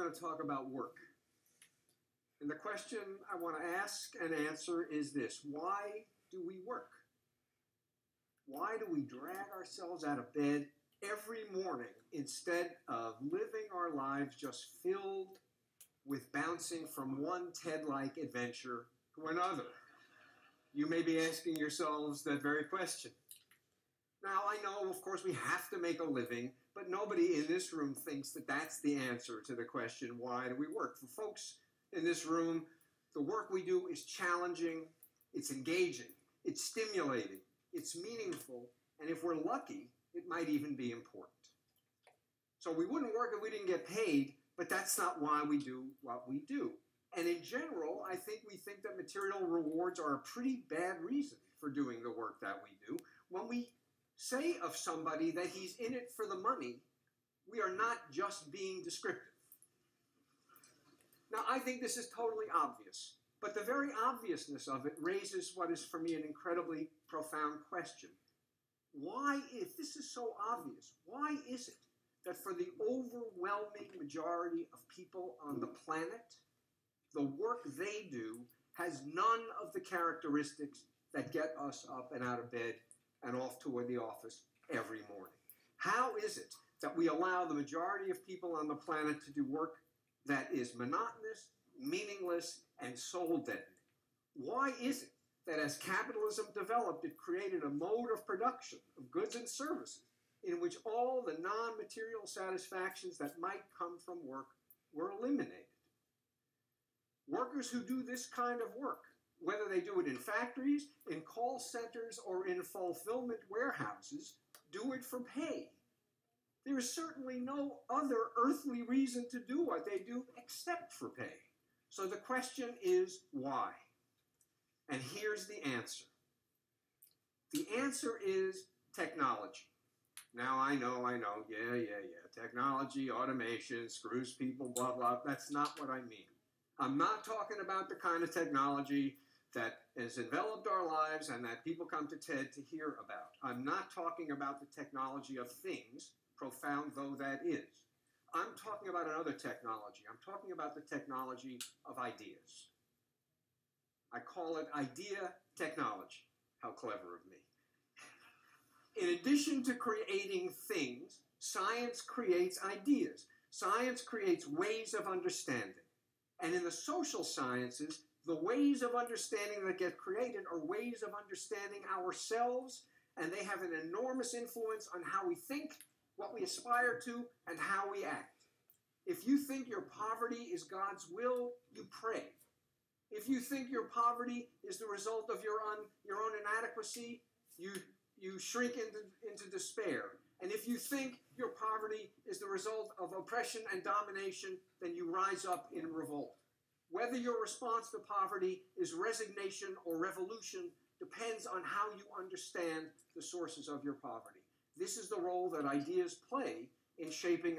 going to talk about work. And the question I want to ask and answer is this: why do we work? Why do we drag ourselves out of bed every morning instead of living our lives just filled with bouncing from one TED-like adventure to another? You may be asking yourselves that very question. Now, I know, of course, we have to make a living, but nobody in this room thinks that that's the answer to the question, why do we work? For folks in this room, the work we do is challenging, it's engaging, it's stimulating, it's meaningful, and if we're lucky, it might even be important. So we wouldn't work if we didn't get paid, but that's not why we do what we do. And in general, I think we think that material rewards are a pretty bad reason for doing the work that we do. When we say of somebody that he's in it for the money, we are not just being descriptive. Now, I think this is totally obvious, but the very obviousness of it raises what is for me an incredibly profound question. Why, if this is so obvious, why is it that for the overwhelming majority of people on the planet, the work they do has none of the characteristics that get us up and out of bed and off toward the office every morning? How is it that we allow the majority of people on the planet to do work that is monotonous, meaningless, and soul-deadening? Why is it that as capitalism developed, it created a mode of production of goods and services in which all the non-material satisfactions that might come from work were eliminated? Workers who do this kind of work, whether they do it in factories, in call centers, or in fulfillment warehouses, do it for pay. There is certainly no other earthly reason to do what they do except for pay. So the question is, why? And here's the answer. The answer is technology. Now, I know, yeah. Technology, automation, screws people, blah, blah. That's not what I mean. I'm not talking about the kind of technology that has enveloped our lives and that people come to TED to hear about. I'm not talking about the technology of things, profound though that is. I'm talking about another technology. I'm talking about the technology of ideas. I call it idea technology. How clever of me. In addition to creating things, science creates ideas. Science creates ways of understanding. And in the social sciences, the ways of understanding that get created are ways of understanding ourselves, and they have an enormous influence on how we think, what we aspire to, and how we act. If you think your poverty is God's will, you pray. If you think your poverty is the result of your own inadequacy, you shrink into despair. And if you think your poverty is the result of oppression and domination, then you rise up in revolt. Whether your response to poverty is resignation or revolution depends on how you understand the sources of your poverty. This is the role that ideas play in shaping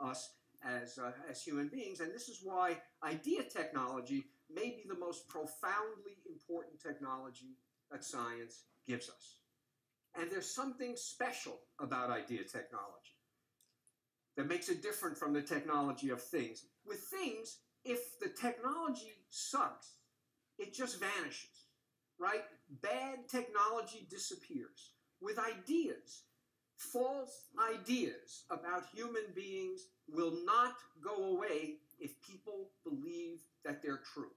us as human beings, and this is why idea technology may be the most profoundly important technology that science gives us. And there's something special about idea technology that makes it different from the technology of things. With things, if the technology sucks, it just vanishes, right? Bad technology disappears. With ideas, false ideas about human beings will not go away if people believe that they're true.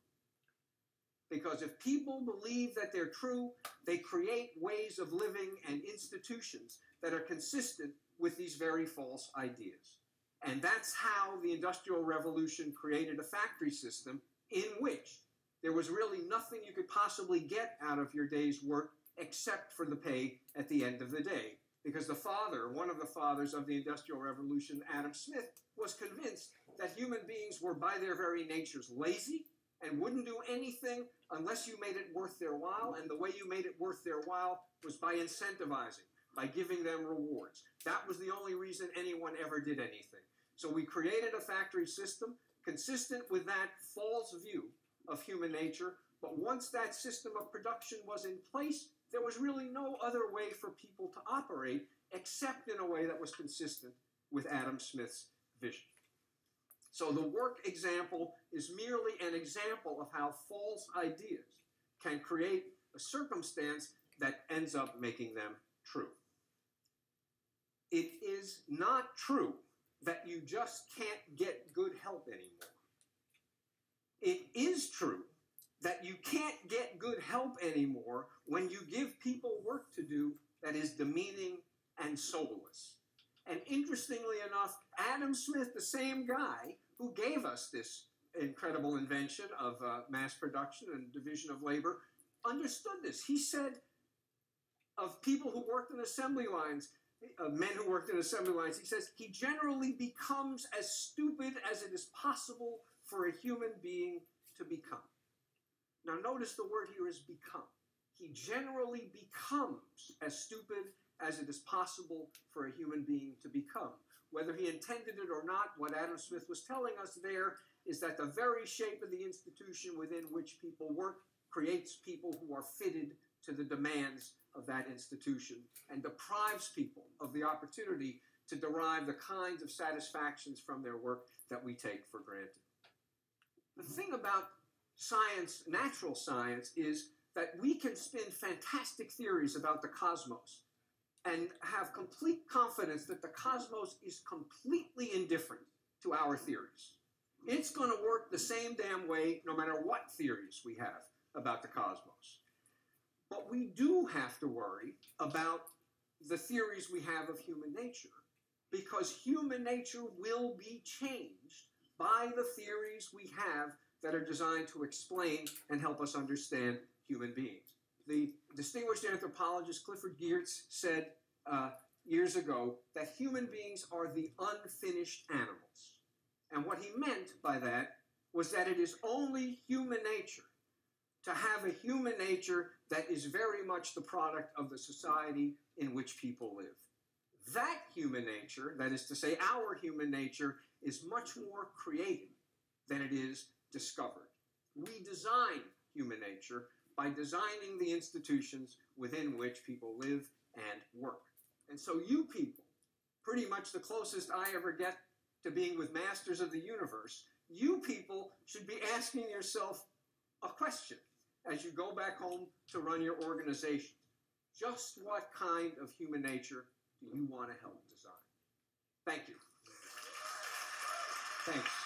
Because if people believe that they're true, they create ways of living and institutions that are consistent with these very false ideas. And that's how the Industrial Revolution created a factory system in which there was really nothing you could possibly get out of your day's work except for the pay at the end of the day. Because one of the fathers of the Industrial Revolution, Adam Smith, was convinced that human beings were by their very natures lazy and wouldn't do anything unless you made it worth their while, and the way you made it worth their while was by incentivizing, by giving them rewards. That was the only reason anyone ever did anything. So we created a factory system consistent with that false view of human nature, but once that system of production was in place, there was really no other way for people to operate except in a way that was consistent with Adam Smith's vision. So the work example is merely an example of how false ideas can create a circumstance that ends up making them true. It is not true that you just can't get good help anymore. It is true that you can't get good help anymore when you give people work to do that is demeaning and soulless. And interestingly enough, Adam Smith, the same guy who gave us this incredible invention of mass production and division of labor, understood this. He said of people who worked in assembly lines, men who worked in assembly lines, he says, he generally becomes as stupid as it is possible for a human being to become. Now notice the word here is become. He generally becomes as stupid as it is possible for a human being to become. Whether he intended it or not, what Adam Smith was telling us there is that the very shape of the institution within which people work creates people who are fitted to the demands of that institution and deprives people of the opportunity to derive the kinds of satisfactions from their work that we take for granted. The thing about science, natural science, is that we can spin fantastic theories about the cosmos and have complete confidence that the cosmos is completely indifferent to our theories. It's going to work the same damn way no matter what theories we have about the cosmos. But we do have to worry about the theories we have of human nature, because human nature will be changed by the theories we have that are designed to explain and help us understand human beings. The distinguished anthropologist Clifford Geertz said years ago that human beings are the unfinished animals. And what he meant by that was that it is only human nature to have a human nature that is very much the product of the society in which people live. That human nature, that is to say our human nature, is much more created than it is discovered. We design human nature by designing the institutions within which people live and work. And so you people, pretty much the closest I ever get to being with masters of the universe, you people should be asking yourself a question as you go back home to run your organization. Just what kind of human nature do you want to help design? Thank you. Thanks.